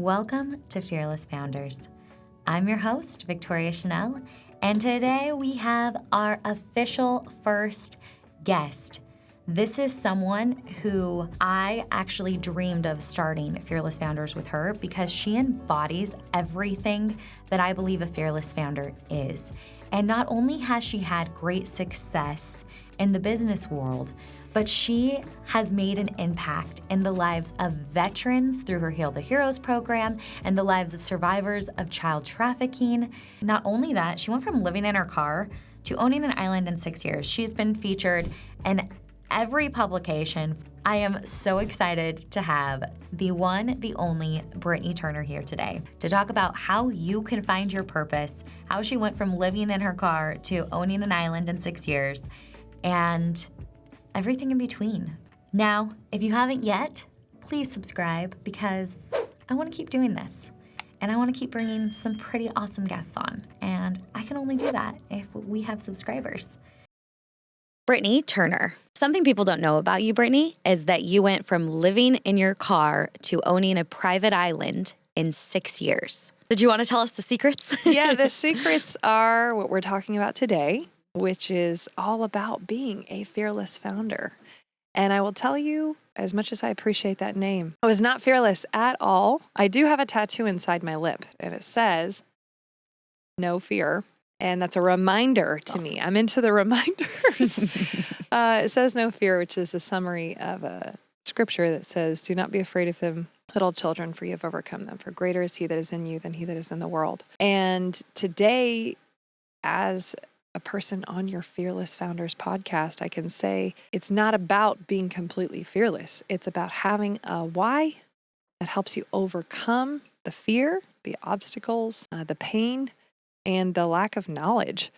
Welcome to Fearless Founders. I'm your host, Victoria Chanel, and today we have our official first guest. This is someone who I actually dreamed of starting Fearless Founders with her because she embodies everything that I believe a fearless founder is. And not only has she had great success in the business world, but she has made an impact in the lives of veterans through her Heal the Heroes program and the lives of survivors of child trafficking. Not only that, she went from living in her car to owning an island in 6 years. She's been featured in every publication. I am so excited to have the one, the only Britnie Turner here today to talk about how you can find your purpose, how she went from living in her car to owning an island in 6 years, and everything in between. Now, if you haven't yet, please subscribe because I want to keep doing this. And I want to keep bringing some pretty awesome guests on. And I can only do that if we have subscribers. Britnie Turner. Something people don't know about you, Britnie, is that you went from living in your car to owning a private island in 6 years. Did you want to tell us the secrets? Yeah, the secrets are what we're talking about today, which is all about being a fearless founder. And I will tell you, as much as I appreciate that name, I was not fearless at all. I do have a tattoo inside my lip, and it says, "No fear." And that's a reminder to me. I'm into the reminders. It says "no fear," which is a summary of a scripture that says, "Do not be afraid of them, little children, for you have overcome them. For greater is he that is in you than he that is in the world." And today, as a person on your Fearless Founders podcast, I can say it's not about being completely fearless. It's about having a why that helps you overcome the fear, the obstacles, the pain, and the lack of knowledge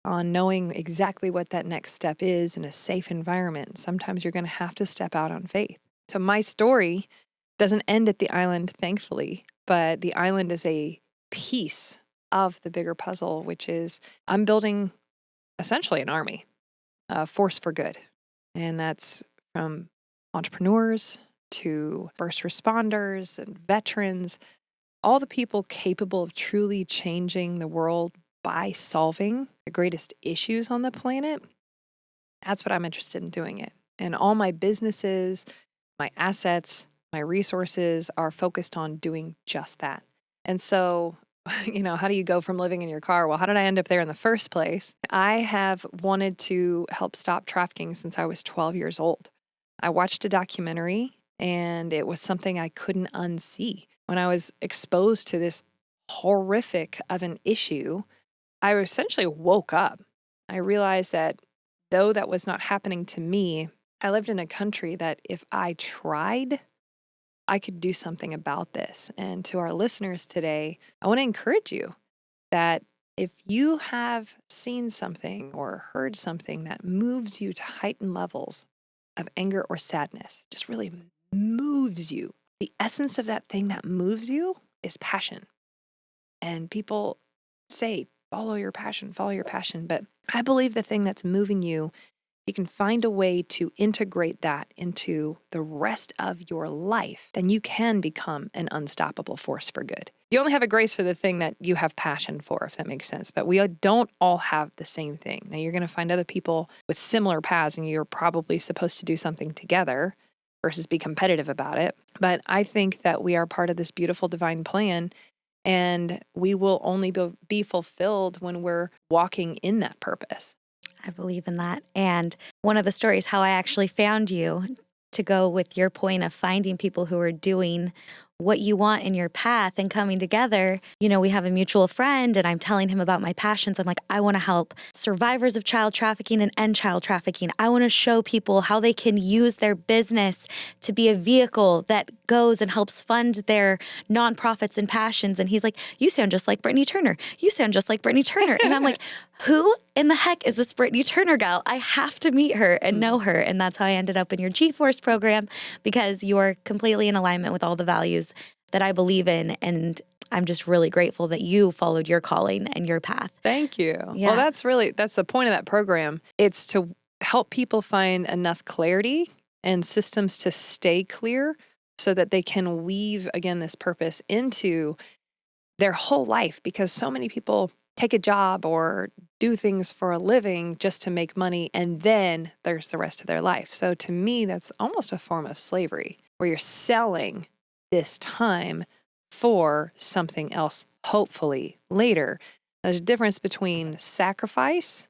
on knowing exactly what that next step is in a safe environment. Sometimes you're going to have to step out on faith. So my story doesn't end at the island, thankfully, but the island is a piece of the bigger puzzle, which is I'm building essentially an army, a force for good. And that's from entrepreneurs to first responders and veterans, all the people capable of truly changing the world by solving the greatest issues on the planet. That's what I'm interested in doing it. And all my businesses, my assets, my resources are focused on doing just that. And so, how do you go from living in your car? Well, how did I end up there in the first place? I have wanted to help stop trafficking since I was 12 years old. I watched a documentary and it was something I couldn't unsee. When I was exposed to this horrific of an issue, I essentially woke up. I realized that though that was not happening to me, I lived in a country that if I tried, I could do something about this. And to our listeners today, I want to encourage you that if you have seen something or heard something that moves you to heightened levels of anger or sadness, just really moves you, the essence of that thing that moves you is passion. And people say, follow your passion. But I believe the thing that's moving you, you can find a way to integrate that into the rest of your life, then you can become an unstoppable force for good. You only have a grace for the thing that you have passion for, if that makes sense. But we don't all have the same thing. Now, you're going to find other people with similar paths, and you're probably supposed to do something together versus be competitive about it. But I think that we are part of this beautiful divine plan, and we will only be fulfilled when we're walking in that purpose. I believe in that. And one of the stories, how I actually found you, to go with your point of finding people who are doing what you want in your path and coming together. We have a mutual friend and I'm telling him about my passions. I'm like, I want to help survivors of child trafficking and end child trafficking. I want to show people how they can use their business to be a vehicle that goes and helps fund their nonprofits and passions. And he's like, you sound just like Britnie Turner. You sound just like Britnie Turner. And I'm like, who in the heck is this Britnie Turner gal? I have to meet her and know her. And that's how I ended up in your G-Force program, because you are completely in alignment with all the values that I believe in. And I'm just really grateful that you followed your calling and your path. Thank you. Yeah. Well, that's the point of that program. It's to help people find enough clarity and systems to stay clear so that they can weave, again, this purpose into their whole life, because so many people take a job or do things for a living just to make money, and then there's the rest of their life. So to me, that's almost a form of slavery, where you're selling this time for something else, hopefully later. There's a difference between sacrifice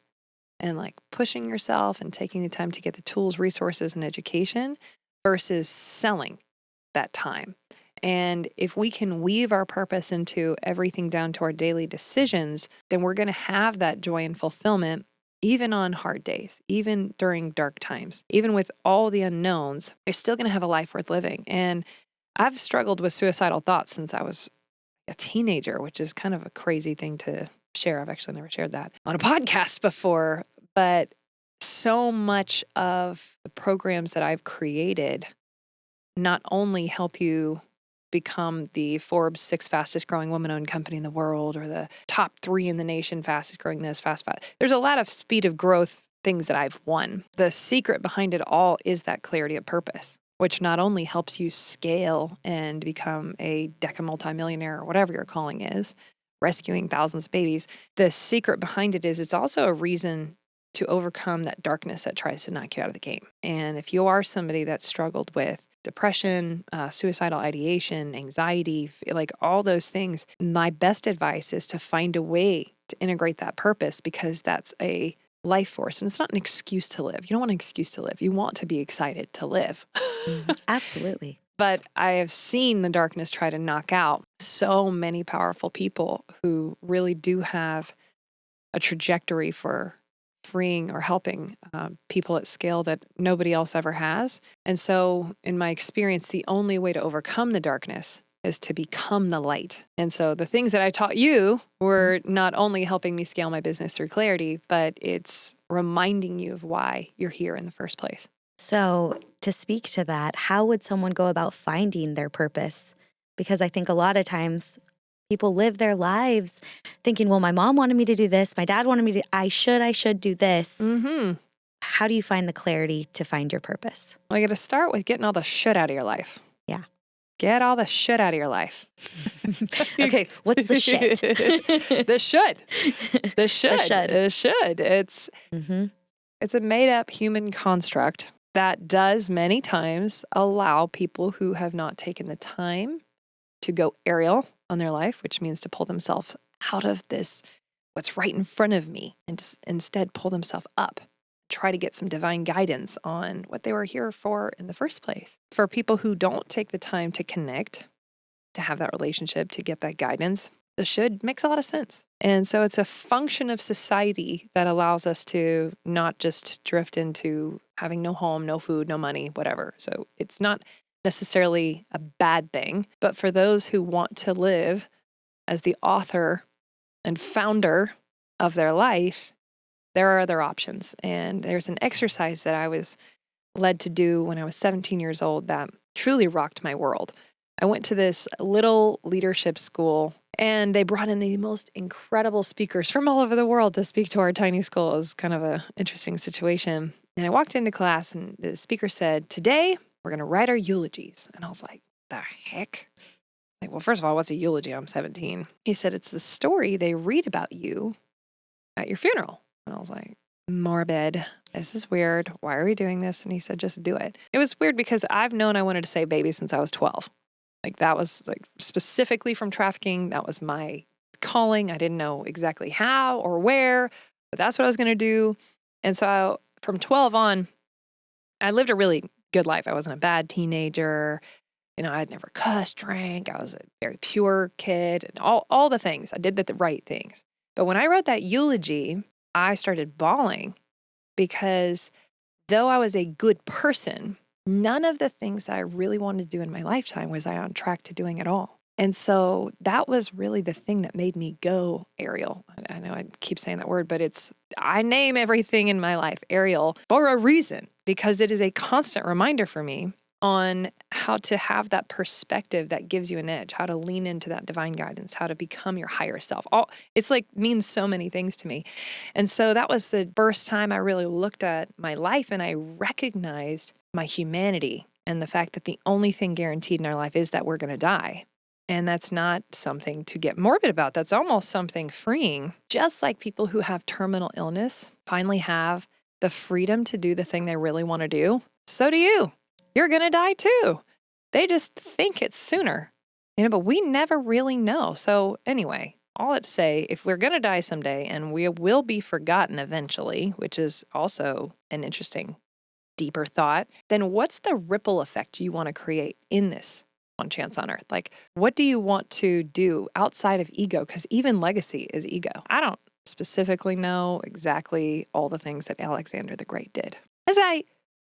and like pushing yourself and taking the time to get the tools, resources, and education versus selling that time. And if we can weave our purpose into everything down to our daily decisions, then we're going to have that joy and fulfillment even on hard days, even during dark times, even with all the unknowns. You're still going to have a life worth living. And I've struggled with suicidal thoughts since I was a teenager, which is kind of a crazy thing to share. I've actually never shared that on a podcast before, but so much of the programs that I've created not only help you become the Forbes 6 fastest growing woman-owned company in the world, or the top 3 in the nation fastest growing this, fast. There's a lot of speed of growth things that I've won. The secret behind it all is that clarity of purpose, which not only helps you scale and become a deca multimillionaire or whatever your calling is, rescuing thousands of babies. The secret behind it is it's also a reason to overcome that darkness that tries to knock you out of the game. And if you are somebody that's struggled with depression, suicidal ideation, anxiety, like all those things, my best advice is to find a way to integrate that purpose, because that's a life force and it's not an excuse to live. You don't want an excuse to live. You want to be excited to live. Absolutely. But I have seen the darkness try to knock out so many powerful people who really do have a trajectory for freeing or helping people at scale that nobody else ever has. And so in my experience, the only way to overcome the darkness is to become the light. And so the things that I taught you were not only helping me scale my business through clarity, but it's reminding you of why you're here in the first place. So to speak to that, how would someone go about finding their purpose? Because I think a lot of times people live their lives thinking, well, my mom wanted me to do this. My dad wanted me to, I should do this. Mm-hmm. How do you find the clarity to find your purpose? Well, you got to start with getting all the shit out of your life. Yeah. Get all the shit out of your life. Okay, what's the shit? The should. The should. The should. It's a made-up human construct that does many times allow people who have not taken the time to go aerial on their life, which means to pull themselves out of this, what's right in front of me, and to instead pull themselves up, try to get some divine guidance on what they were here for in the first place. For people who don't take the time to connect, to have that relationship, to get that guidance, the should makes a lot of sense. And so it's a function of society that allows us to not just drift into having no home, no food, no money, whatever. So it's not necessarily a bad thing, but for those who want to live as the author and founder of their life, there are other options. And there's an exercise that I was led to do when I was 17 years old that truly rocked my world. I went to this little leadership school, and they brought in the most incredible speakers from all over the world to speak to our tiny school. It was kind of an interesting situation. And I walked into class, and the speaker said, "Today, we're going to write our eulogies." And I was like, the heck? Like, well, first of all, what's a eulogy? I'm 17. He said, it's the story they read about you at your funeral. And I was like, morbid. This is weird. Why are we doing this? And he said, just do it. It was weird because I've known I wanted to save babies since I was 12. Like, that was like specifically from trafficking. That was my calling. I didn't know exactly how or where, but that's what I was going to do. And so from 12 on, I lived a really good life. I wasn't a bad teenager. You know, I'd never cussed, drank. I was a very pure kid, and all the things. I did the right things. But when I wrote that eulogy, I started bawling because though I was a good person, none of the things that I really wanted to do in my lifetime was I on track to doing at all. And so that was really the thing that made me go aerial. I know I keep saying that word, but I name everything in my life aerial for a reason, because it is a constant reminder for me on how to have that perspective that gives you an edge, how to lean into that divine guidance, how to become your higher self. It's like means so many things to me. And so that was the first time I really looked at my life and I recognized my humanity and the fact that the only thing guaranteed in our life is that we're going to die. And that's not something to get morbid about. That's almost something freeing. Just like people who have terminal illness finally have the freedom to do the thing they really want to do, so do you. You're going to die too. They just think it's sooner, but we never really know. So anyway, all that to say, if we're going to die someday and we will be forgotten eventually, which is also an interesting, deeper thought, then what's the ripple effect you want to create in this one chance on earth? Like, what do you want to do outside of ego? Because even legacy is ego. I don't specifically know exactly all the things that Alexander the Great did. This guy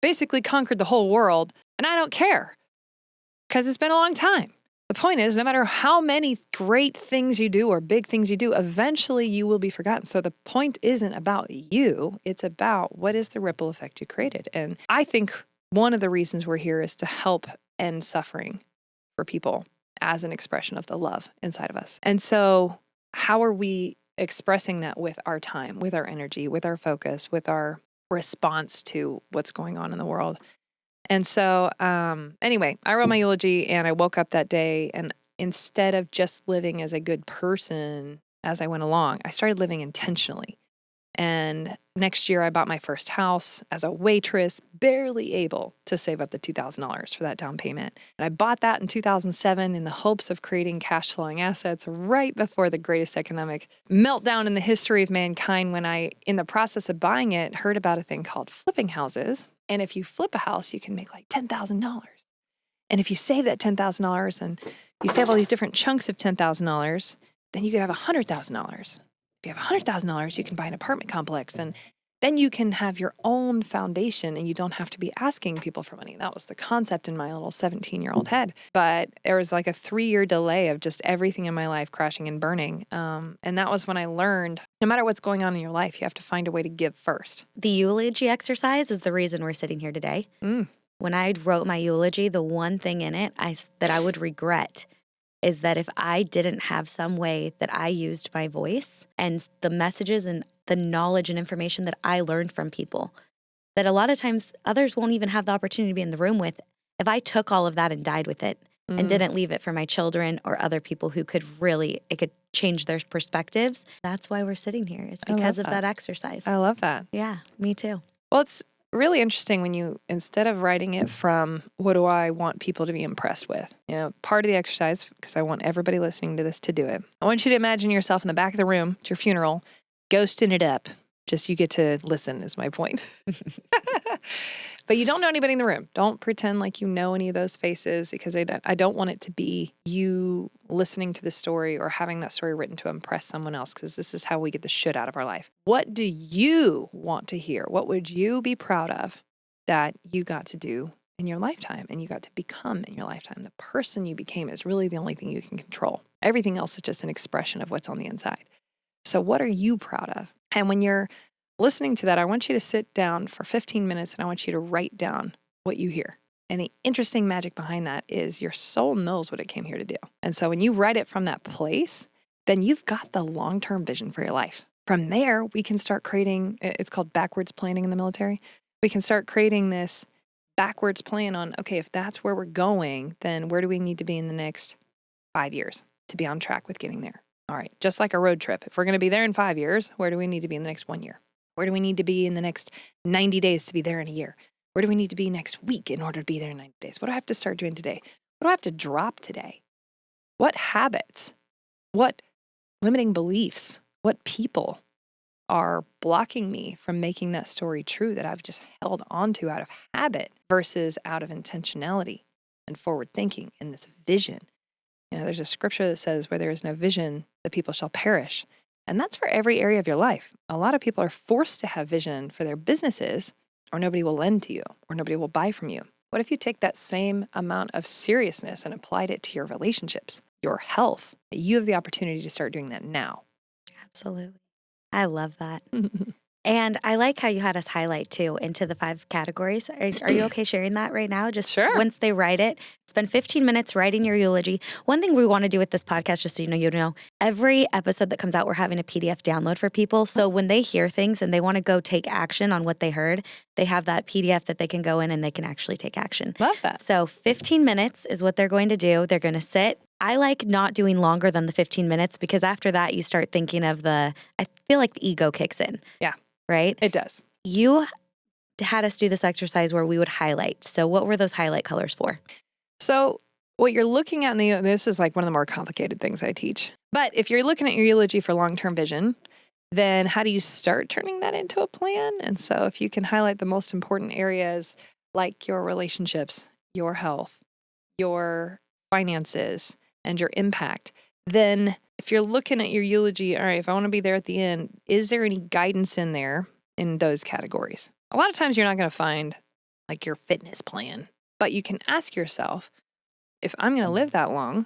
basically conquered the whole world, and I don't care because it's been a long time. The point is, no matter how many great things you do or big things you do, eventually you will be forgotten. So the point isn't about you. It's about what is the ripple effect you created. And I think one of the reasons we're here is to help end suffering for people as an expression of the love inside of us. And so how are we expressing that with our time, with our energy, with our focus, with our response to what's going on in the world? And so anyway, I wrote my eulogy and I woke up that day, and instead of just living as a good person as I went along, I started living intentionally. And next year I bought my first house as a waitress, barely able to save up the $2,000 for that down payment. And I bought that in 2007 in the hopes of creating cash flowing assets right before the greatest economic meltdown in the history of mankind, when I, in the process of buying it, heard about a thing called flipping houses. And if you flip a house, you can make like $10,000. And if you save that $10,000 and you save all these different chunks of $10,000, then you could have $100,000. If you have $100,000, you can buy an apartment complex, and then you can have your own foundation and you don't have to be asking people for money. That was the concept in my little 17-year-old head. But there was like a 3-year delay of just everything in my life crashing and burning. And that was when I learned, no matter what's going on in your life, you have to find a way to give first. The eulogy exercise is the reason we're sitting here today. When I wrote my eulogy, the one thing in it that I would regret is that if I didn't have some way that I used my voice and the messages and the knowledge and information that I learned from people, that a lot of times others won't even have the opportunity to be in the room with, if I took all of that and died with it and didn't leave it for my children or other people who could really, it could change their perspectives. That's why we're sitting here, is because of that exercise. I love that. Yeah, me too. Well, it's really interesting when you, instead of writing it from what do I want people to be impressed with, part of the exercise, because I want everybody listening to this to do it, I want you to imagine yourself in the back of the room at your funeral, ghosting it up. Just you get to listen is my point. But you don't know anybody in the room. Don't pretend like you know any of those faces, because I don't want it to be you listening to the story or having that story written to impress someone else, because this is how we get the shit out of our life. What do you want to hear? What would you be proud of that you got to do in your lifetime and you got to become in your lifetime? The person you became is really the only thing you can control. Everything else is just an expression of what's on the inside. So what are you proud of? And when you're listening to that, I want you to sit down for 15 minutes and I want you to write down what you hear. And the interesting magic behind that is your soul knows what it came here to do. And so when you write it from that place, then you've got the long-term vision for your life. From there, we can start creating, it's called backwards planning in the military. We can start creating this backwards plan on, okay, if that's where we're going, then where do we need to be in the next 5 years to be on track with getting there? All right, just like a road trip. If we're going to be there in 5 years, where do we need to be in the next 1 year? Where do we need to be in the next 90 days to be there in a year? Where do we need to be next week in order to be there in 90 days? What do I have to start doing today? What do I have to drop today? What habits, what limiting beliefs, what people are blocking me from making that story true that I've just held onto out of habit versus out of intentionality and forward thinking and this vision? There's a scripture that says, where there is no vision, the people shall perish. And that's for every area of your life. A lot of people are forced to have vision for their businesses, or nobody will lend to you, or nobody will buy from you. What if you take that same amount of seriousness and applied it to your relationships, your health? You have the opportunity to start doing that now. Absolutely. I love that. And I like how you had us highlight too into the 5 categories. Are you okay sharing that right now? Just Sure. once they write it, spend 15 minutes writing your eulogy. One thing we want to do with this podcast, just so you know, every episode that comes out, we're having a PDF download for people. So when they hear things and they want to go take action on what they heard, they have that PDF that they can go in and they can actually take action. Love that. So 15 minutes is what they're going to do. They're going to sit. I like not doing longer than the 15 minutes because after that, you start thinking of I feel like the ego kicks in. Yeah. Right? It does. You had us do this exercise where we would highlight. So what were those highlight colors for? So what you're looking at this is like one of the more complicated things I teach. But if you're looking at your eulogy for long-term vision, then how do you start turning that into a plan? And so if you can highlight the most important areas like your relationships, your health, your finances, and your impact, then if you're looking at your eulogy, all right, if I want to be there at the end, is there any guidance in there in those categories? A lot of times you're not going to find like your fitness plan, but you can ask yourself, if I'm going to live that long,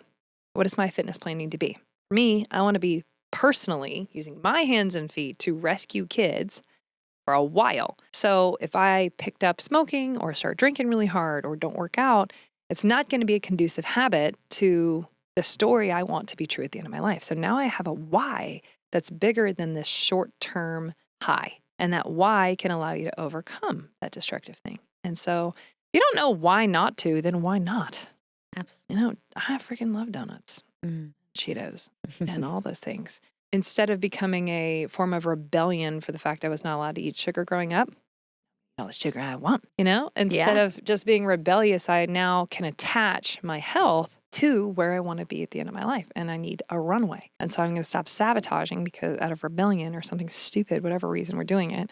what does my fitness plan need to be? For me, I want to be personally using my hands and feet to rescue kids for a while. So if I picked up smoking or start drinking really hard or don't work out, it's not going to be a conducive habit to the story I want to be true at the end of my life. So now I have a why that's bigger than this short-term high. And that why can allow you to overcome that destructive thing. And so if you don't know why not to, then why not? Absolutely. I freaking love donuts, Cheetos, and all those things. Instead of becoming a form of rebellion for the fact I was not allowed to eat sugar growing up, all the sugar I want, instead of just being rebellious, I now can attach my health to where I want to be at the end of my life. And I need a runway. And so I'm going to stop sabotaging because out of rebellion or something stupid, whatever reason we're doing it.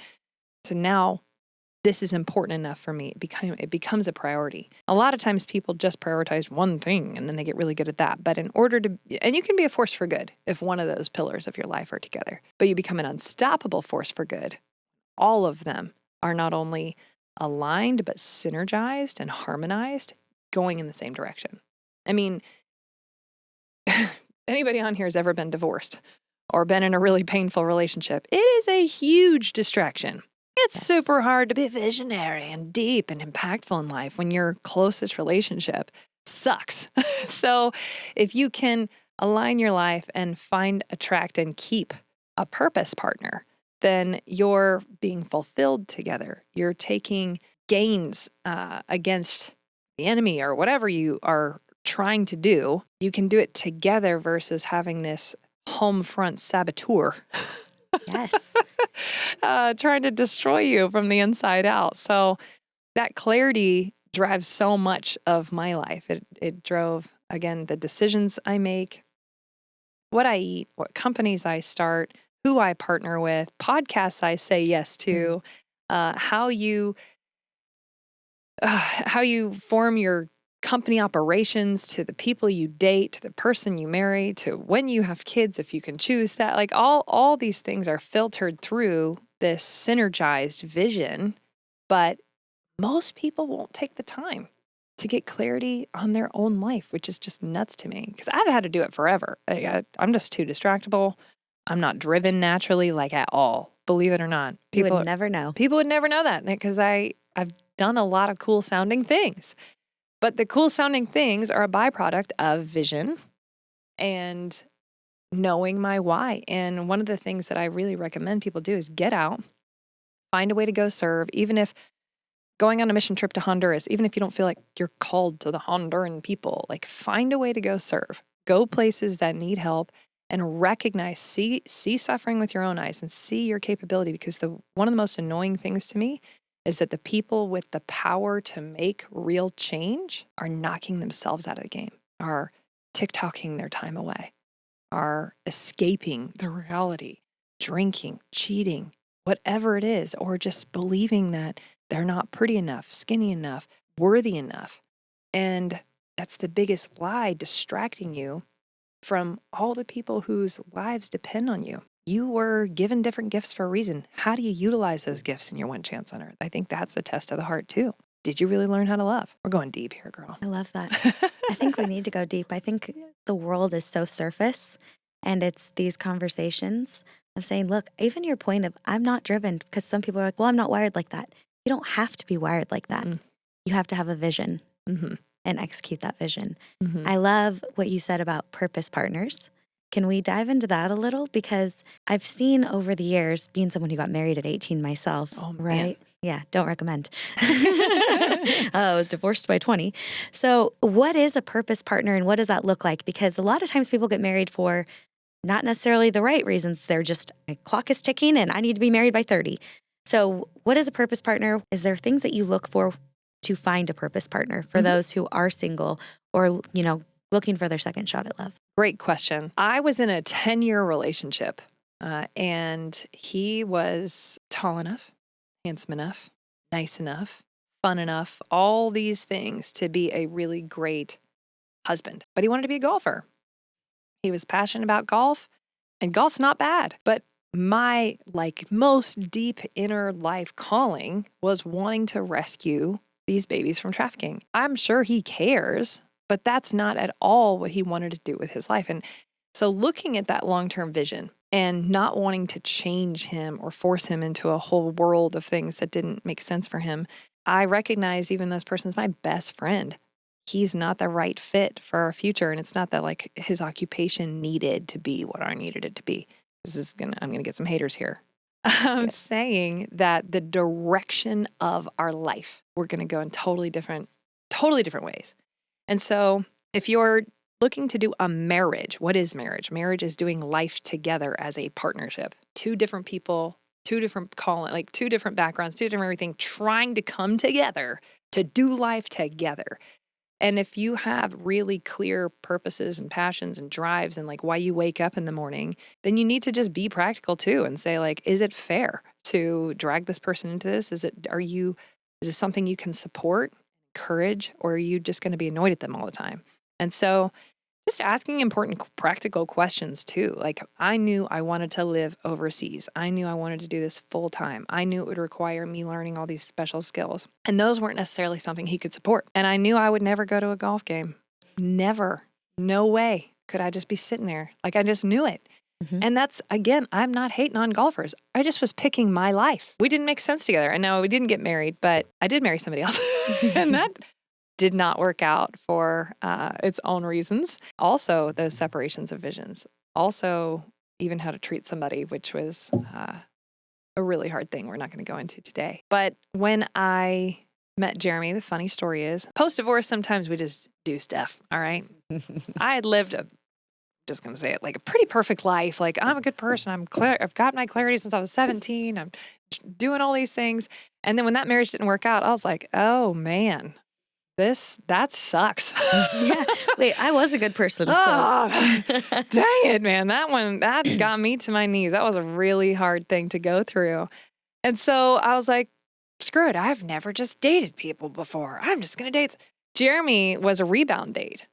So now this is important enough for me. It becomes a priority. A lot of times people just prioritize one thing and then they get really good at that. But in order to, and you can be a force for good if one of those pillars of your life are together, but you become an unstoppable force for good. All of them are not only aligned, but synergized and harmonized, going in the same direction. I mean, anybody on here has ever been divorced or been in a really painful relationship. It is a huge distraction. It's super hard to be visionary and deep and impactful in life when your closest relationship sucks. So if you can align your life and find, attract, and keep a purpose partner, then you're being fulfilled together. You're taking gains against the enemy or whatever you are trying to do. You can do it together versus having this home front saboteur. Yes. Trying to destroy you from the inside out. So that clarity drives so much of my life. It drove, again, the decisions I make, what I eat, what companies I start, who I partner with, podcasts I say yes to, how you form your company operations, to the people you date, to the person you marry, to when you have kids, if you can choose that. Like all these things are filtered through this synergized vision, but most people won't take the time to get clarity on their own life, which is just nuts to me because I've had to do it forever. I'm just too distractible. I'm not driven naturally, like at all. Believe it or not. You would never know. People would never know that because I've done a lot of cool sounding things. But the cool sounding things are a byproduct of vision and knowing my why. And one of the things that I really recommend people do is get out, find a way to go serve, even if going on a mission trip to Honduras, even if you don't feel like you're called to the Honduran people, like find a way to go serve, go places that need help and recognize, see suffering with your own eyes and see your capability. Because one of the most annoying things to me is that the people with the power to make real change are knocking themselves out of the game, are TikToking their time away, are escaping the reality, drinking, cheating, whatever it is, or just believing that they're not pretty enough, skinny enough, worthy enough. And that's the biggest lie distracting you from all the people whose lives depend on you. You were given different gifts for a reason. How do you utilize those gifts in your one chance on earth? I think that's the test of the heart too. Did you really learn how to love? We're going deep here, girl. I love that. I think we need to go deep. I think the world is so surface And it's these conversations of saying, look, even your point of I'm not driven, because some people are like, well, I'm not wired like that. You don't have to be wired like that. Mm-mm. You have to have a vision Mm-hmm. and execute that vision. Mm-hmm. I love what you said about purpose partners. Can we dive into that a little? Because I've seen over the years, being someone who got married at 18 myself, Oh, man. right? Yeah, don't recommend. I was divorced by 20. So what is a purpose partner and what does that look like? Because a lot of times people get married for not necessarily the right reasons. They're just, my clock is ticking and I need to be married by 30. So what is a purpose partner? Is there things that you look for to find a purpose partner for those who are single or, looking for their second shot at love? Great question. I was in a 10-year relationship and he was tall enough, handsome enough, nice enough, fun enough, all these things to be a really great husband. But he wanted to be a golfer. He was passionate about golf, and golf's not bad. But my most deep inner life calling was wanting to rescue these babies from trafficking. I'm sure he cares, but that's not at all what he wanted to do with his life. And so looking at that long-term vision and not wanting to change him or force him into a whole world of things that didn't make sense for him, I recognize even this person's my best friend. He's not the right fit for our future. And it's not that his occupation needed to be what I needed it to be. I'm going to get some haters here. I'm saying that the direction of our life, we're going to go in totally different ways. And so if you're looking to do a marriage, what is marriage? Marriage is doing life together as a partnership. Two different people, two different two different backgrounds, two different everything, trying to come together to do life together. And if you have really clear purposes and passions and drives and why you wake up in the morning, then you need to just be practical too and say is it fair to drag this person into this? Is this something you can support, encourage, or are you just going to be annoyed at them all the time? And so just asking important practical questions too. I knew I wanted to live overseas. I knew I wanted to do this full time. I knew it would require me learning all these special skills. And those weren't necessarily something he could support. And I knew I would never go to a golf game. Never. No way could I just be sitting there. I just knew it. Mm-hmm. And that's, again, I'm not hating on golfers. I just was picking my life. We didn't make sense together. And no, we didn't get married, but I did marry somebody else. And that did not work out for its own reasons. Also, those separations of visions. Also, even how to treat somebody, which was a really hard thing we're not going to go into today. But when I met Jeremy, the funny story is, post-divorce, sometimes we just do stuff, all right? I had lived just going to say it, a pretty perfect life. I'm a good person. I've got my clarity since I was 17. I'm doing all these things. And then when that marriage didn't work out, I was like, oh, man. That sucks. Yeah. Wait, I was a good person. So. Oh, dang it, man. That got me to my knees. That was a really hard thing to go through. And so I was like, screw it. I've never just dated people before. I'm just going to date. Jeremy was a rebound date,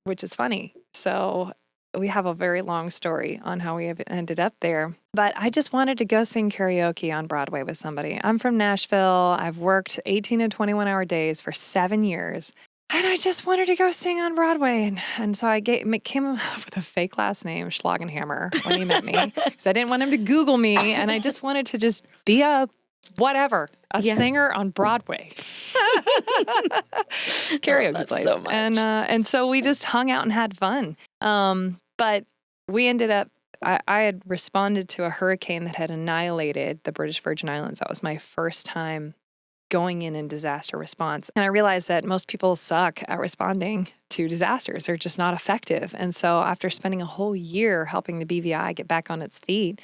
which is funny. So we have a very long story on how we have ended up there. But I just wanted to go sing karaoke on Broadway with somebody. I'm from Nashville. I've worked 18 and 21-hour days for 7 years. And I just wanted to go sing on Broadway. And so I came up with a fake last name, Schlagenhammer, when he met me. Because I didn't want him to Google me. And I just wanted to just be a singer on Broadway. Karaoke place. So much. And so we just hung out and had fun. But we ended up, I had responded to a hurricane that had annihilated the British Virgin Islands. That was my first time going in disaster response. And I realized that most people suck at responding to disasters. They're just not effective. And so after spending a whole year helping the BVI get back on its feet,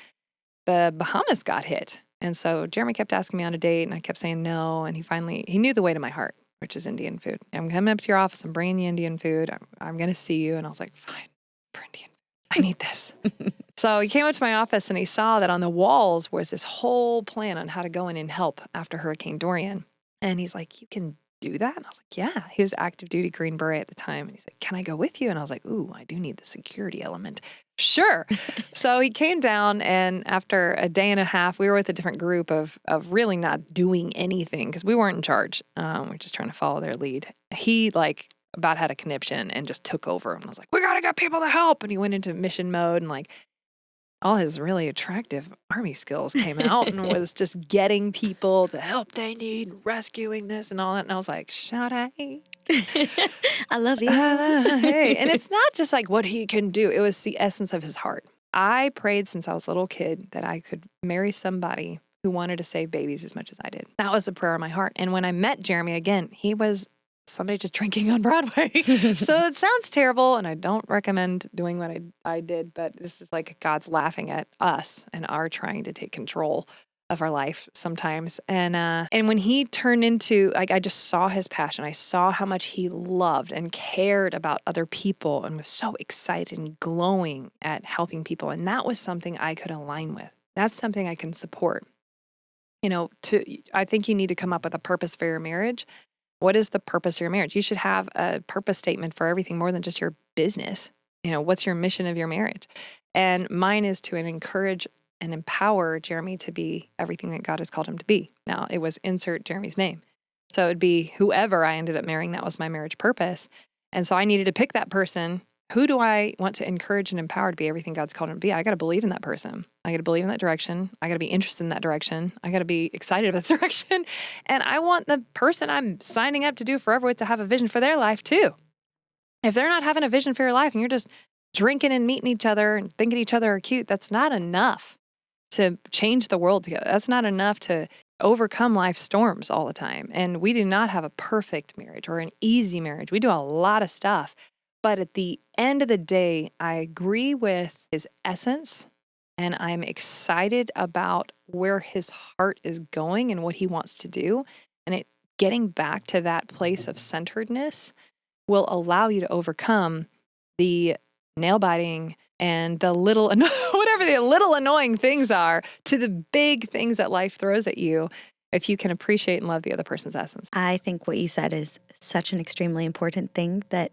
the Bahamas got hit. And so Jeremy kept asking me on a date and I kept saying no. And he knew the way to my heart, which is Indian food. I'm coming up to your office. I'm bringing you Indian food. I'm going to see you. And I was like, fine, for Indian food. I need this. So he came up to my office and he saw that on the walls was this whole plan on how to go in and help after Hurricane Dorian. And he's like, you can do that? And I was like, yeah. He was active duty Green Beret at the time. And he's like, can I go with you? And I was like, ooh, I do need the security element. Sure. So he came down and after a day and a half, we were with a different group of really not doing anything because we weren't in charge. We're just trying to follow their lead. He about had a conniption and just took over. And I was like, we got to get people to help. And he went into mission mode and like all his really attractive army skills came out and was just getting people the help they need, rescuing this and all that. And I was like, shout out. I love you. Hey. And it's not just like what he can do. It was the essence of his heart. I prayed since I was a little kid that I could marry somebody who wanted to save babies as much as I did. That was the prayer of my heart. And when I met Jeremy again, he was somebody just drinking on Broadway. So it sounds terrible, and I don't recommend doing what I did, but this is like God's laughing at us and our trying to take control of our life sometimes. And when he turned into, like, I just saw his passion. I saw how much he loved and cared about other people and was so excited and glowing at helping people. And that was something I could align with. That's something I can support. You know, I think you need to come up with a purpose for your marriage. What is the purpose of your marriage? You should have a purpose statement for everything more than just your business. You know, what's your mission of your marriage? And mine is to encourage and empower Jeremy to be everything that God has called him to be. Now, it was insert Jeremy's name. So it'd be whoever I ended up marrying, that was my marriage purpose. And so I needed to pick that person. Who do I want to encourage and empower to be everything God's called him to be? I got to believe in that person. I got to believe in that direction. I got to be interested in that direction. I got to be excited about that direction. And I want the person I'm signing up to do forever with to have a vision for their life too. If they're not having a vision for your life and you're just drinking and meeting each other and thinking each other are cute, that's not enough to change the world together. That's not enough to overcome life's storms all the time. And we do not have a perfect marriage or an easy marriage. We do a lot of stuff. But at the end of the day, I agree with his essence, and I'm excited about where his heart is going and what he wants to do. And getting back to that place of centeredness will allow you to overcome the nail biting and the little, whatever the little annoying things are, to the big things that life throws at you, if you can appreciate and love the other person's essence. I think what you said is such an extremely important thing that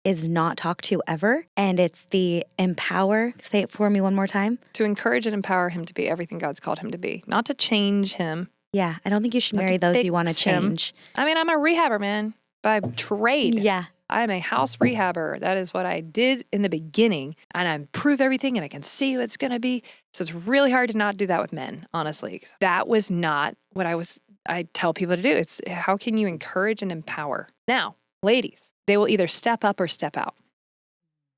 is not talked to ever. And it's the empower. Say it for me one more time. To encourage and empower him to be everything God's called him to be, not to change him. Yeah, I don't think you should marry those you want to change. I mean, I'm a rehabber, man, by trade. Yeah. I'm a house rehabber. That is what I did in the beginning. And I improved everything and I can see who it's going to be. So it's really hard to not do that with men, honestly. That was not what I tell people to do. It's how can you encourage and empower? Now, ladies, they will either step up or step out.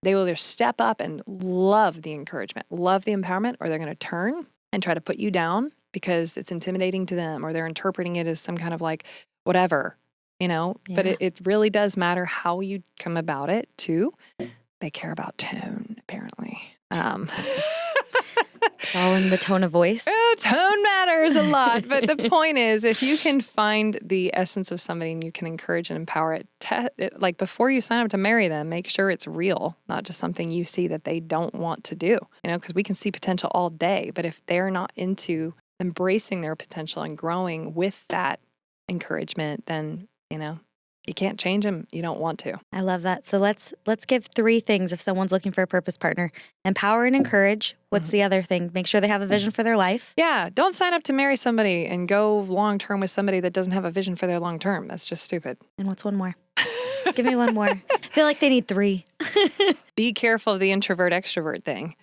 They will either step up and love the encouragement, love the empowerment, or they're going to turn and try to put you down because it's intimidating to them, or they're interpreting it as some kind of like whatever, you know. Yeah. But it really does matter how you come about it too. They care about tone, apparently. It's all in the tone of voice. Tone matters a lot. But the point is, if you can find the essence of somebody and you can encourage and empower it, like before you sign up to marry them, make sure it's real, not just something you see that they don't want to do. You know, because we can see potential all day, but if they're not into embracing their potential and growing with that encouragement, then, you know, you can't change them. You don't want to. I love that. So let's give 3 things if someone's looking for a purpose partner. Empower and encourage. What's the other thing? Make sure they have a vision for their life. Yeah. Don't sign up to marry somebody and go long-term with somebody that doesn't have a vision for their long-term. That's just stupid. And what's one more? Give me one more. I feel like they need 3. Be careful of the introvert-extrovert thing.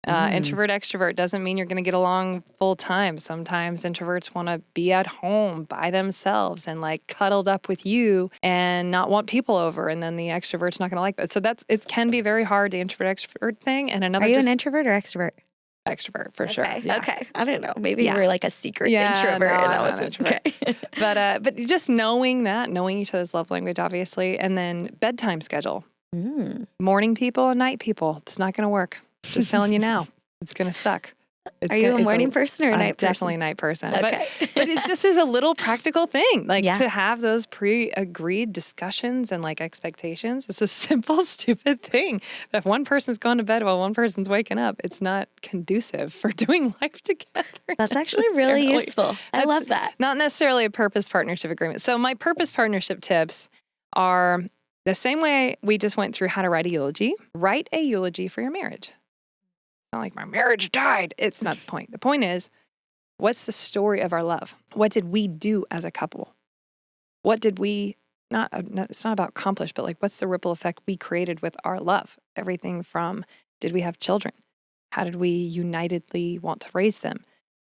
Introvert-extrovert doesn't mean you're going to get along full time. Sometimes introverts want to be at home by themselves and like cuddled up with you and not want people over. And then the extrovert's not going to like that. So it can be very hard, the introvert-extrovert thing. And another. Are you an introvert or extrovert? Extrovert, for sure. Yeah. Okay. I don't know. Maybe you were like a secret introvert. No, and I was introvert. Okay. But just knowing each other's love language, obviously, and then bedtime schedule. Morning people and night people. It's not going to work. Just telling you now, it's going to suck. Are you a morning person or a night person? Definitely a night person. Okay. But it just is a little practical thing, like to have those pre-agreed discussions and like expectations. It's a simple, stupid thing. But if one person's going to bed while one person's waking up, it's not conducive for doing life together. That's actually really useful. I love that. Not necessarily a purpose partnership agreement. So my purpose partnership tips are the same way we just went through how to write a eulogy. Write a eulogy for your marriage. Not like my marriage died. It's not the point. The point is, what's the story of our love? What did we do as a couple? What did we it's not about accomplish, but like, what's the ripple effect we created with our love? Everything from, did we have children? How did we unitedly want to raise them?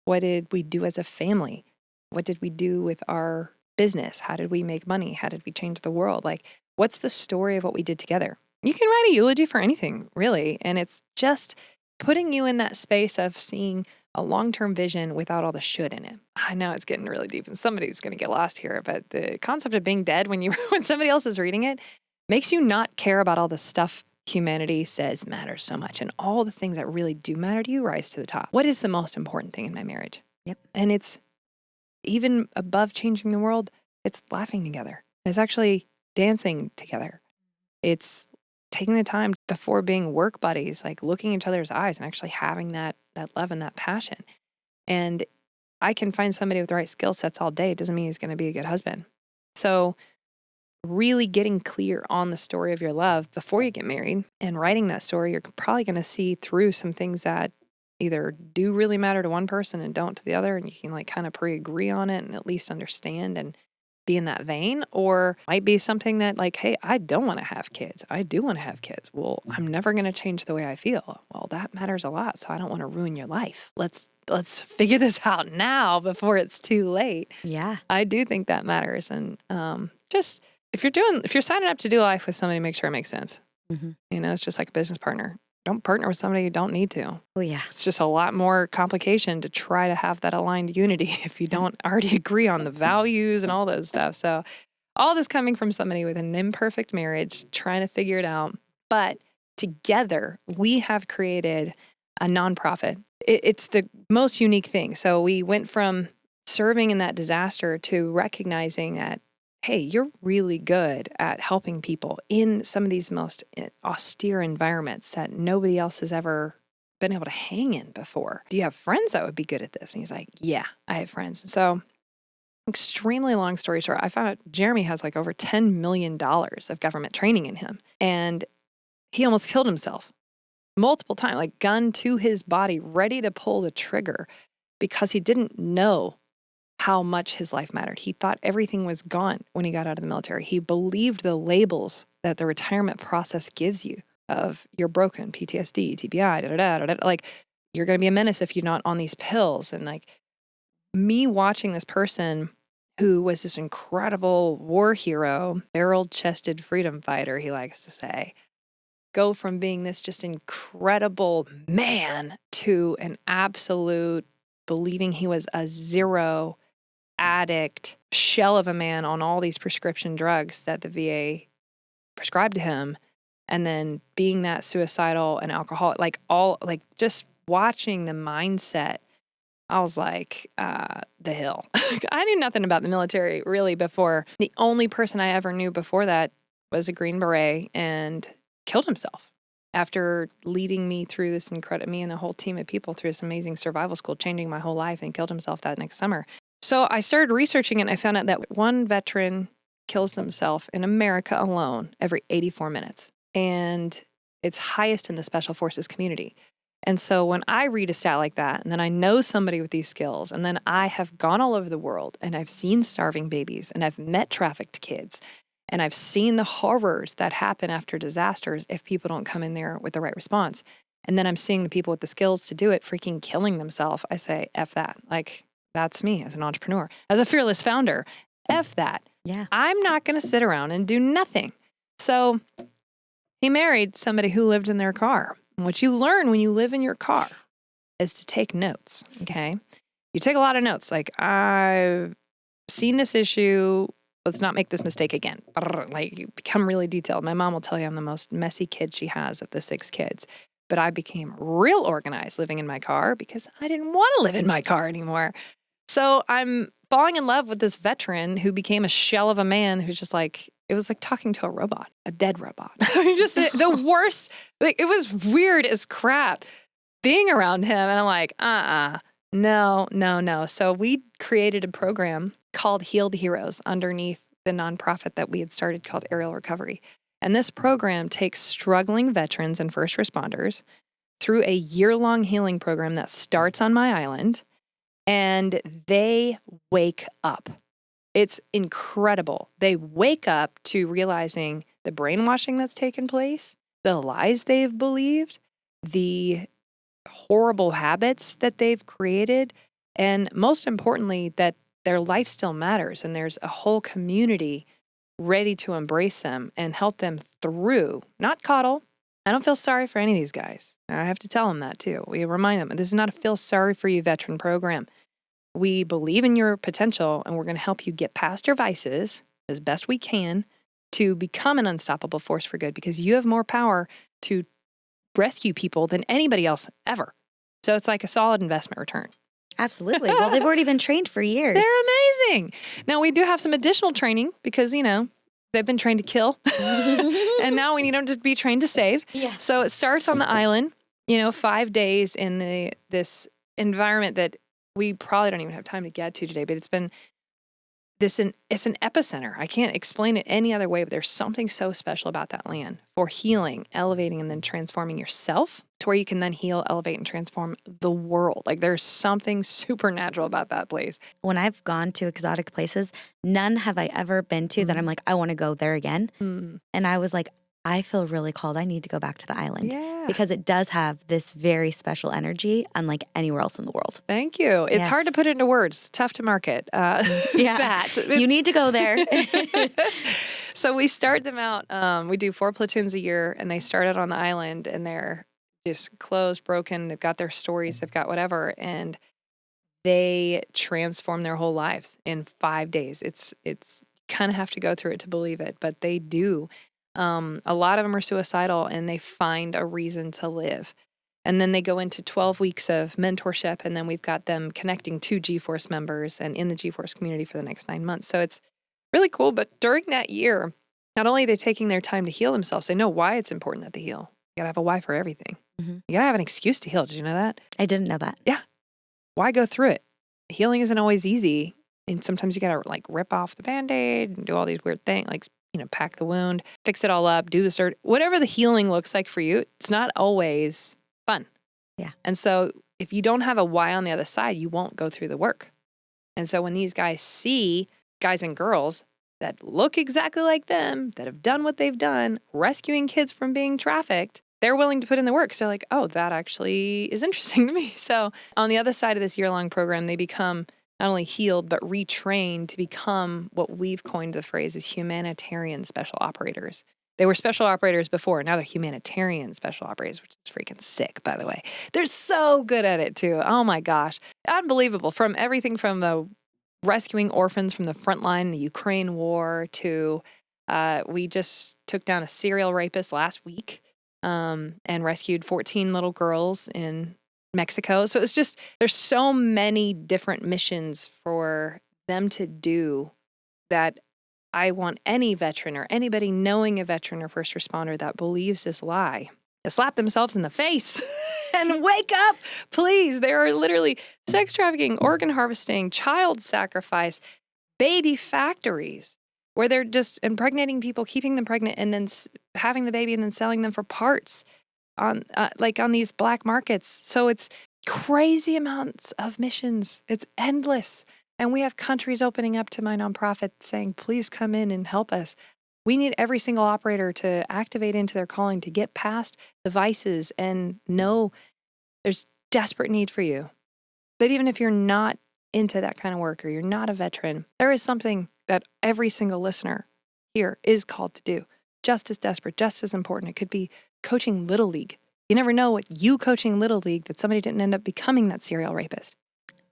What did we do as a family? What did we do with our business? How did we make money? How did we change the world? Like, what's the story of what we did together? You can write a eulogy for anything, really. And it's just putting you in that space of seeing a long-term vision without all the should in it. I know it's getting really deep and somebody's going to get lost here, but the concept of being dead when somebody else is reading it makes you not care about all the stuff humanity says matters so much, and all the things that really do matter to you rise to the top. What is the most important thing in my marriage? Yep. And it's even above changing the world, it's laughing together. It's actually dancing together. It's taking the time before being work buddies, like looking each other's eyes and actually having that love and that passion. And I can find somebody with the right skill sets all day. It doesn't mean he's going to be a good husband. So really getting clear on the story of your love before you get married and writing that story, you're probably going to see through some things that either do really matter to one person and don't to the other. And you can like kind of pre-agree on it and at least understand and be in that vein. Or might be something that like, hey, I don't want to have kids. I do want to have kids. Well, I'm never going to change the way I feel. Well, that matters a lot. So I don't want to ruin your life. Let's figure this out now before it's too late. Yeah. I do think that matters. And just if you're signing up to do life with somebody, make sure it makes sense. Mm-hmm. It's just like a business partner. Don't partner with somebody you don't need to. Oh, yeah. It's just a lot more complication to try to have that aligned unity if you don't already agree on the values and all those stuff. So all this coming from somebody with an imperfect marriage, trying to figure it out. But together, we have created a nonprofit. It's the most unique thing. So we went from serving in that disaster to recognizing that, hey, you're really good at helping people in some of these most austere environments that nobody else has ever been able to hang in before. Do you have friends that would be good at this? And he's like, yeah, I have friends. And so extremely long story short, I found out Jeremy has like over $10 million of government training in him. And he almost killed himself multiple times, like gun to his body, ready to pull the trigger because he didn't know how much his life mattered. He thought everything was gone when he got out of the military. He believed the labels that the retirement process gives you of you're broken, PTSD, TBI, like you're going to be a menace if you're not on these pills. And like me watching this person who was this incredible war hero, barrel-chested freedom fighter, he likes to say, go from being this just incredible man to an absolute believing he was a zero addict, shell of a man on all these prescription drugs that the VA prescribed to him, and then being that suicidal and alcoholic, just watching the mindset, I was like, the hill. I knew nothing about the military really before. The only person I ever knew before that was a Green Beret and killed himself after leading me through this me and a whole team of people through this amazing survival school, changing my whole life, and killed himself that next summer. So I started researching it and I found out that one veteran kills himself in America alone every 84 minutes. And it's highest in the Special Forces community. And so when I read a stat like that, and then I know somebody with these skills, and then I have gone all over the world and I've seen starving babies and I've met trafficked kids and I've seen the horrors that happen after disasters if people don't come in there with the right response. And then I'm seeing the people with the skills to do it freaking killing themselves. I say, F that. Like, that's me as an entrepreneur, as a fearless founder. F that. Yeah. I'm not going to sit around and do nothing. So he married somebody who lived in their car. And what you learn when you live in your car is to take notes, okay? You take a lot of notes. Like, I've seen this issue. Let's not make this mistake again. Like, you become really detailed. My mom will tell you I'm the most messy kid she has of the 6 kids. But I became real organized living in my car because I didn't want to live in my car anymore. So I'm falling in love with this veteran who became a shell of a man who's just like, it was like talking to a robot, a dead robot. Just the worst. Like, it was weird as crap being around him. And I'm like, no. So we created a program called Healed Heroes underneath the nonprofit that we had started called Aerial Recovery. And this program takes struggling veterans and first responders through a year-long healing program that starts on my island, and they wake up. It's incredible. They wake up to realizing the brainwashing that's taken place, the lies they've believed, the horrible habits that they've created, and most importantly, that their life still matters and there's a whole community ready to embrace them and help them through, not coddle. I don't feel sorry for any of these guys. I have to tell them that too. We remind them this is not a feel sorry for you veteran program. We believe in your potential and we're going to help you get past your vices as best we can to become an unstoppable force for good, because you have more power to rescue people than anybody else ever. So it's like a solid investment return. Absolutely. Well, they've already been trained for years. They're amazing. Now, we do have some additional training because, they've been trained to kill. And now we need them to be trained to save. Yeah. So it starts on the island, 5 days in this environment that we probably don't even have time to get to today, but it's an epicenter. I can't explain it any other way, but there's something so special about that land for healing, elevating, and then transforming yourself to where you can then heal, elevate, and transform the world. Like there's something supernatural about that place. When I've gone to exotic places, none have I ever been to that I'm like, I want to go there again. And I was like, I feel really called. I need to go back to the island because it does have this very special energy unlike anywhere else in the world. Thank you. It's hard to put into words. Tough to market. You need to go there. So we start them out. We do 4 platoons a year, and they start out on the island, and they're just closed, broken. They've got their stories. They've got whatever, and they transform their whole lives in 5 days. It's kind of have to go through it to believe it, but they do. A lot of them are suicidal and they find a reason to live. And then they go into 12 weeks of mentorship, and then we've got them connecting to G-Force members and in the G-Force community for the next 9 months. So it's really cool. But during that year, not only are they taking their time to heal themselves, they know why it's important that they heal. You gotta have a why for everything. You gotta have an excuse to heal. Did you know that? I didn't know that. Yeah. Why go through it? Healing isn't always easy. And sometimes you gotta rip off the Band-Aid and do all these weird things, pack the wound, fix it all up, do the surgery, whatever the healing looks like for you. It's not always fun. Yeah. And so if you don't have a why on the other side, you won't go through the work. And so when these guys see guys and girls that look exactly like them, that have done what they've done, rescuing kids from being trafficked, they're willing to put in the work. So they're like, oh, that actually is interesting to me. So on the other side of this year-long program, they become not only healed, but retrained to become what we've coined the phrase as humanitarian special operators. They were special operators before. Now they're humanitarian special operators, which is freaking sick, by the way. They're so good at it, too. Oh, my gosh. Unbelievable. From everything from the rescuing orphans from the front line, the Ukraine war, to we just took down a serial rapist last week and rescued 14 little girls in Mexico. So it's just, there's so many different missions for them to do that I want any veteran or anybody knowing a veteran or first responder that believes this lie to slap themselves in the face and wake up, please. There are literally sex trafficking, organ harvesting, child sacrifice, baby factories where they're just impregnating people, keeping them pregnant, and then having the baby and then selling them for parts on on these black markets. So it's crazy amounts of missions. It's endless. And we have countries opening up to my nonprofit saying, please come in and help us. We need every single operator to activate into their calling to get past the vices and know there's desperate need for you. But even if you're not into that kind of work or you're not a veteran, there is something that every single listener here is called to do. Just as desperate, just as important. It could be coaching Little League. You never know what you coaching Little League that somebody didn't end up becoming that serial rapist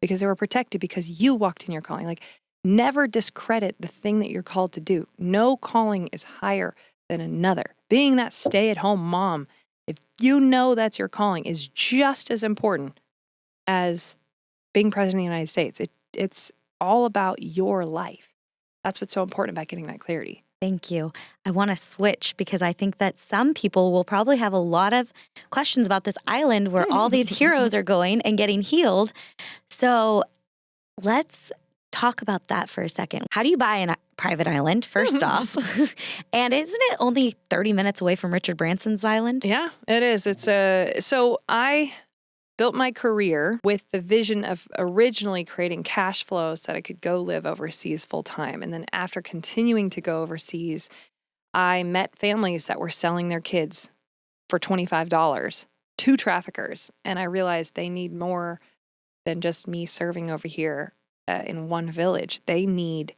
because they were protected because you walked in your calling. Never discredit the thing that you're called to do. No calling is higher than another. Being that stay-at-home mom, if you know that's your calling, is just as important as being president of the United States. It's all about your life. That's what's so important about getting that clarity. Thank you. I want to switch because I think that some people will probably have a lot of questions about this island where all these heroes are going and getting healed. So let's talk about that for a second. How do you buy a private island, first off? And isn't it only 30 minutes away from Richard Branson's island? Yeah, it is. It's built my career with the vision of originally creating cash flow so that I could go live overseas full time. And then after continuing to go overseas, I met families that were selling their kids for $25 to traffickers. And I realized they need more than just me serving over here in one village. They need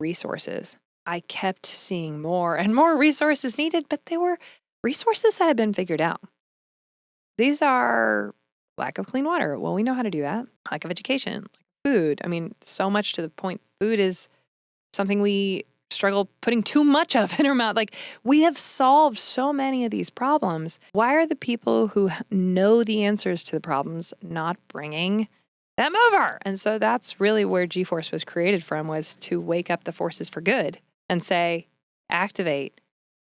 resources. I kept seeing more and more resources needed, but they were resources that had been figured out. These are lack of clean water. Well, we know how to do that. Lack of education, food. I mean, so much to the point. Food is something we struggle putting too much of in our mouth. Like, we have solved so many of these problems. Why are the people who know the answers to the problems not bringing them over? And so that's really where G-Force was created from, was to wake up the forces for good and say, activate,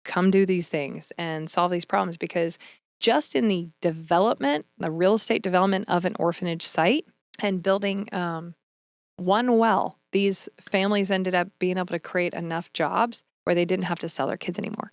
come do these things and solve these problems. Because just in the development, the real estate development of an orphanage site and building one well, these families ended up being able to create enough jobs where they didn't have to sell their kids anymore.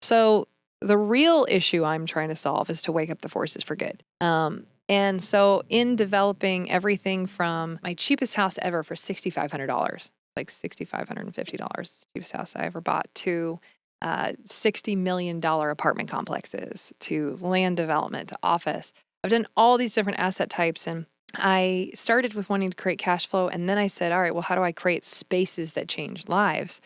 So the real issue I'm trying to solve is to wake up the forces for good. And so in developing everything from my cheapest house ever for $6,500, like $6,550, cheapest house I ever bought, to $60 million apartment complexes, to land development, to office. I've done all these different asset types, and I started with wanting to create cash flow. And then I said, all right, well, how do I create spaces that change lives?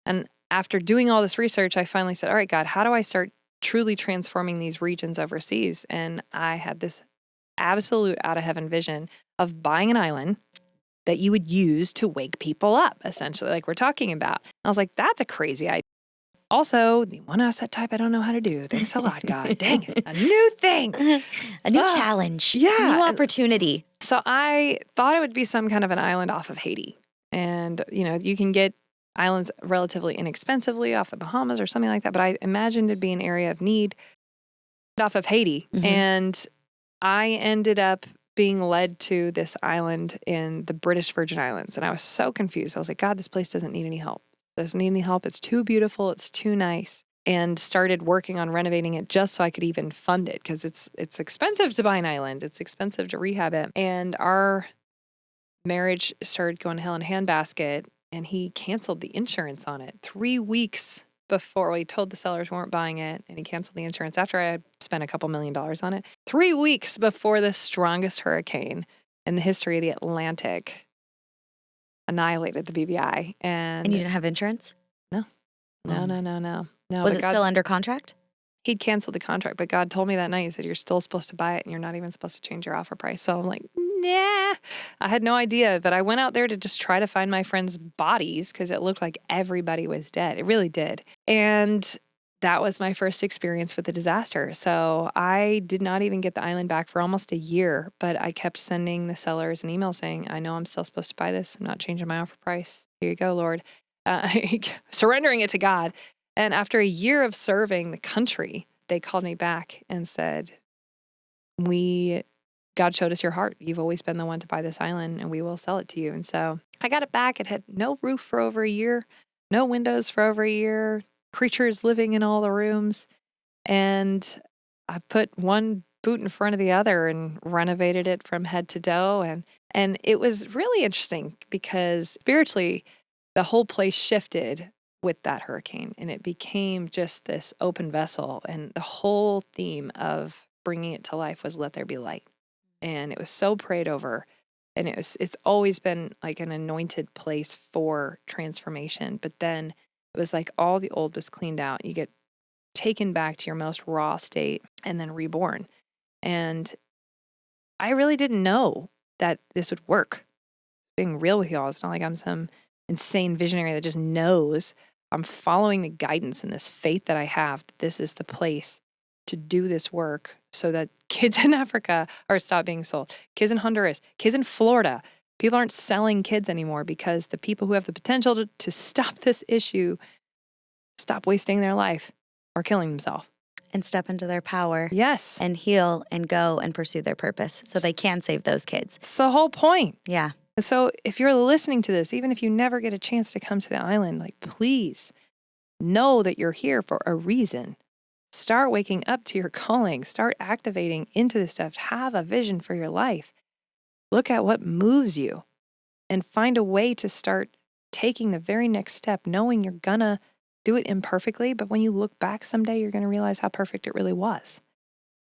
And after doing all this research, I finally said, all right, God, how do I start truly transforming these regions overseas? And I had this absolute out of heaven vision of buying an island that you would use to wake people up, essentially, like we're talking about. I was like, that's a crazy idea. Also, the one asset type I don't know how to do. Thanks a lot, God. Dang it. A new thing. A new challenge. Yeah. New opportunity. So I thought it would be some kind of an island off of Haiti. And, you can get islands relatively inexpensively off the Bahamas or something like that. But I imagined it'd be an area of need off of Haiti. Mm-hmm. And I ended up being led to this island in the British Virgin Islands. And I was so confused. I was like, God, this place doesn't need any help. Doesn't need any help. It's too beautiful. It's too nice. And started working on renovating it just so I could even fund it, because it's expensive to buy an island. It's expensive to rehab it. And our marriage started going to hell in a handbasket, and he canceled the insurance on it 3 weeks before. We told the sellers we weren't buying it, and he canceled the insurance after I had spent a couple $1 million on it. 3 weeks before the strongest hurricane in the history of the Atlantic annihilated the BVI. And you didn't have insurance? No. Was it still under contract? He'd canceled the contract, but God told me that night, he said, you're still supposed to buy it and you're not even supposed to change your offer price. So I'm like, nah. I had no idea, but I went out there to just try to find my friends' bodies because it looked like everybody was dead. It really did. And that was my first experience with the disaster. So I did not even get the island back for almost a year, but I kept sending the sellers an email saying, I know I'm still supposed to buy this. I'm not changing my offer price. Here you go, Lord. Surrendering it to God. And after a year of serving the country, they called me back and said, God showed us your heart. You've always been the one to buy this island, and we will sell it to you. And so I got it back. It had no roof for over a year, no windows for over a year, creatures living in all the rooms. And I put one boot in front of the other and renovated it from head to toe. And it was really interesting because spiritually, the whole place shifted with that hurricane, and it became just this open vessel. And the whole theme of bringing it to life was let there be light. And it was so prayed over. And it's always been like an anointed place for transformation. But then it was like all the old was cleaned out. You get taken back to your most raw state and then reborn. And I really didn't know that this would work. Being real with y'all, it's not like I'm some insane visionary that just knows. I'm following the guidance and this faith that I have that this is the place to do this work so that kids in Africa are stop being sold. Kids in Honduras, kids in Florida. People aren't selling kids anymore because the people who have the potential to stop this issue stop wasting their life or killing themselves. And step into their power. Yes. And heal and go and pursue their purpose so they can save those kids. It's the whole point. Yeah. And so if you're listening to this, even if you never get a chance to come to the island, like, please know that you're here for a reason. Start waking up to your calling. Start activating into this stuff. Have a vision for your life. Look at what moves you and find a way to start taking the very next step, knowing you're gonna do it imperfectly, but when you look back someday, you're gonna realize how perfect it really was.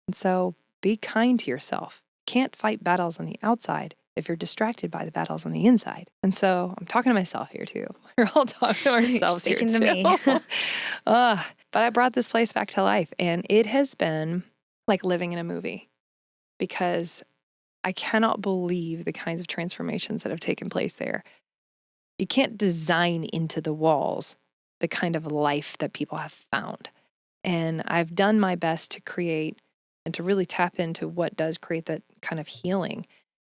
And so be kind to yourself. Can't fight battles on the outside if you're distracted by the battles on the inside. And so I'm talking to myself here too. We're all talking to ourselves here Speaking too. to me. But I brought this place back to life, and it has been like living in a movie because I cannot believe the kinds of transformations that have taken place there. You can't design into the walls the kind of life that people have found. And I've done my best to create and to really tap into what does create that kind of healing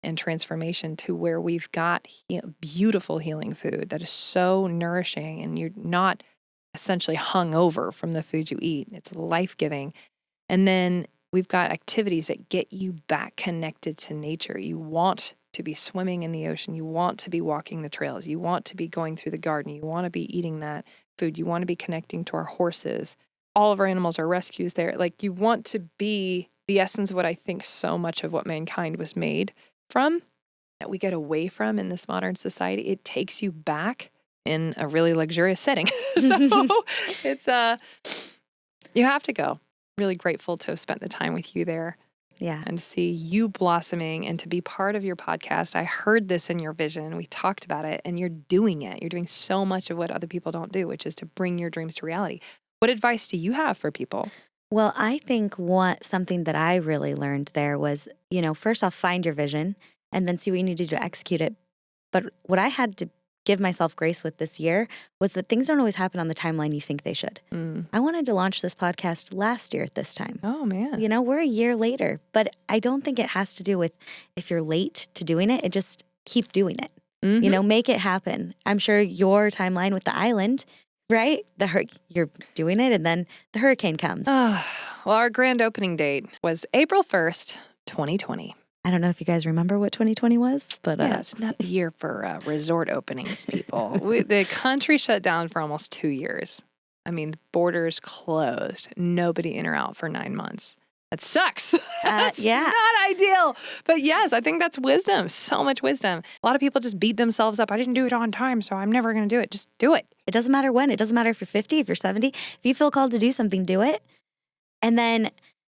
and transformation to where we've got beautiful healing food that is so nourishing and you're not essentially hung over from the food you eat. It's life-giving. And then we've got activities that get you back connected to nature. You want to be swimming in the ocean. You want to be walking the trails. You want to be going through the garden. You want to be eating that food. You want to be connecting to our horses. All of our animals are rescues there. Like you want to be the essence of what I think so much of what mankind was made from, that we get away from in this modern society. It takes you back in a really luxurious setting. So it's, you have to go. Really grateful to have spent the time with you there. Yeah. And to see you blossoming and to be part of your podcast. I heard this in your vision. We talked about it and you're doing it. You're doing so much of what other people don't do, which is to bring your dreams to reality. What advice do you have for people? Well, I think something that I really learned there was, first off, find your vision and then see what you need to do to execute it. But what I had to give myself grace with this year was that things don't always happen on the timeline you think they should. I wanted to launch this podcast last year at this time. Oh, man. We're a year later, but I don't think it has to do with if you're late to doing it. It just keep doing it. Make it happen. I'm sure your timeline with the island, right? You're doing it and then the hurricane comes. Well, our grand opening date was April 1st, 2020. I don't know if you guys remember what 2020 was, but yeah, it's not the year for resort openings, people. The country shut down for almost 2 years. I mean, the borders closed. Nobody in or out for 9 months. That sucks. That's not ideal. But yes, I think that's wisdom. So much wisdom. A lot of people just beat themselves up. I didn't do it on time, so I'm never going to do it. Just do it. It doesn't matter when. It doesn't matter if you're 50, if you're 70. If you feel called to do something, do it. And then,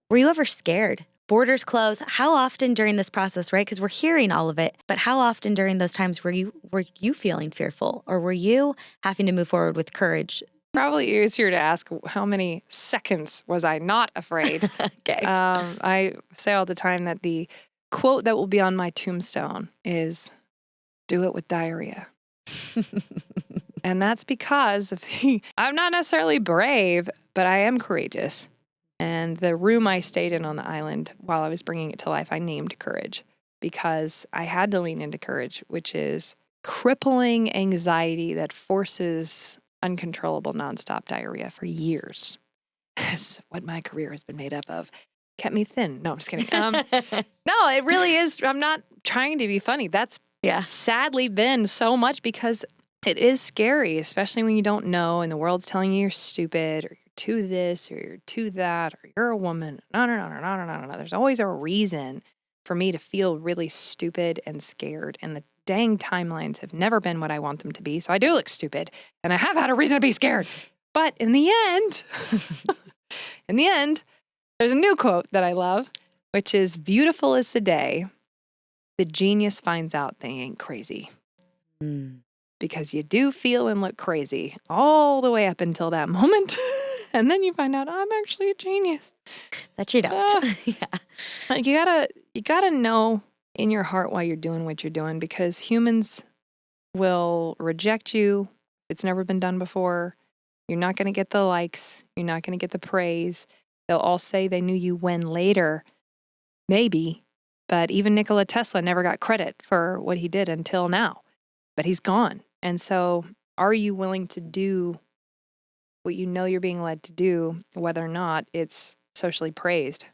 were you ever scared? Borders close. How often during this process, right? Because we're hearing all of it, but how often during those times were you feeling fearful, or were you having to move forward with courage? Probably easier to ask how many seconds was I not afraid. Okay. I say all the time that the quote that will be on my tombstone is, "Do it with diarrhea." And that's because I'm not necessarily brave, but I am courageous. And the room I stayed in on the island while I was bringing it to life, I named courage because I had to lean into courage, which is crippling anxiety that forces uncontrollable nonstop diarrhea for years. That's what my career has been made up of. Kept me thin. No, I'm just kidding. No, it really is. I'm not trying to be funny. That's sadly been so much because it is scary, especially when you don't know and the world's telling you you're stupid or you're to this or you're to that or you're a woman. No. There's always a reason for me to feel really stupid and scared. And the dang timelines have never been what I want them to be. So I do look stupid and I have had a reason to be scared. But in the end, there's a new quote that I love, which is, "Beautiful is the day the genius finds out they ain't crazy." Because you do feel and look crazy all the way up until that moment. And then you find out, I'm actually a genius. That you don't. Like you gotta know in your heart why you're doing what you're doing, because humans will reject you. It's never been done before. You're not going to get the likes. You're not going to get the praise. They'll all say they knew you when later. Maybe. But even Nikola Tesla never got credit for what he did until now. But he's gone. And so are you willing to do what you know you're being led to do, whether or not it's socially praised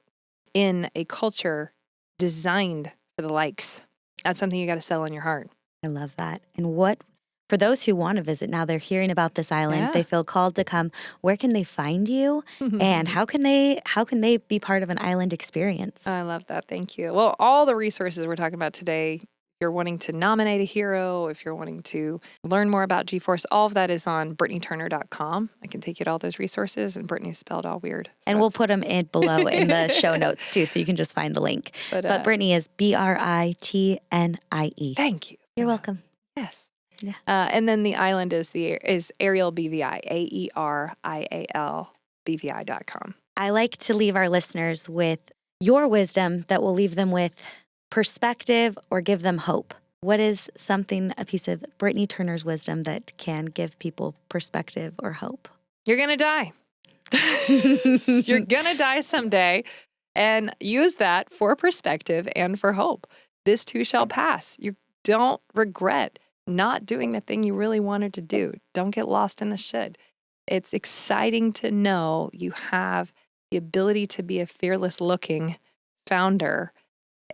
in a culture designed for the likes? That's something you got to settle in your heart. I love that. And what for those who want to visit now, they're hearing about this island. Yeah. They feel called to come. Where can they find you? And how can they be part of an island experience? I love that. Thank you. Well, all the resources we're talking about today, if you're wanting to nominate a hero, if you're wanting to learn more about G-Force, all of that is on BritnieTurner.com. I can take you to all those resources, and Britnie's spelled all weird. So And we'll put them in below in the show notes too, so you can just find the link. But Britnie is Britnie. Thank you. You're welcome. Yes. Yeah. And then the island is Ariel BVI, AERIAL BVI.com. I like to leave our listeners with your wisdom that will leave them with perspective or give them hope. What is a piece of Britnie Turner's wisdom that can give people perspective or hope? You're going to die. You're going to die someday, and use that for perspective and for hope. This too shall pass. You don't regret not doing the thing you really wanted to do. Don't get lost in the should. It's exciting to know you have the ability to be a fearless looking founder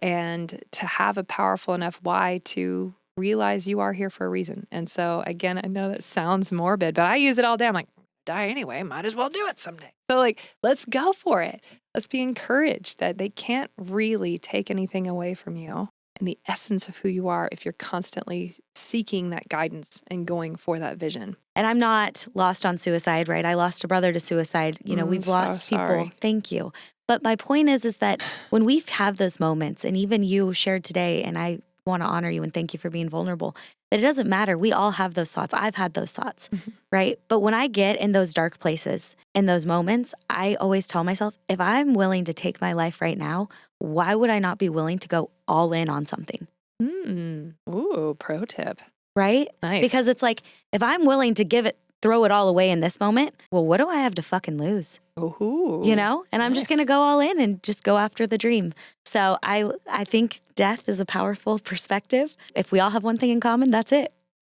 and to have a powerful enough why to realize you are here for a reason. And so again, I know that sounds morbid, but I use it all day. I'm like, die anyway, might as well do it someday. So let's go for it. Let's be encouraged that they can't really take anything away from you and the essence of who you are if you're constantly seeking that guidance and going for that vision. And I'm not lost on suicide, right? I lost a brother to suicide. We've lost people. Sorry. Thank you. But my point is that when we have those moments, and even you shared today, and I want to honor you and thank you for being vulnerable, that it doesn't matter. We all have those thoughts. I've had those thoughts, right? But when I get in those dark places, in those moments, I always tell myself, if I'm willing to take my life right now, why would I not be willing to go all in on something? Ooh, pro tip. Right? Nice. Because it's like, if I'm willing to throw it all away in this moment, well, what do I have to fucking lose? Ooh. And I'm just going to go all in and just go after the dream. So I think death is a powerful perspective. If we all have one thing in common, that's it.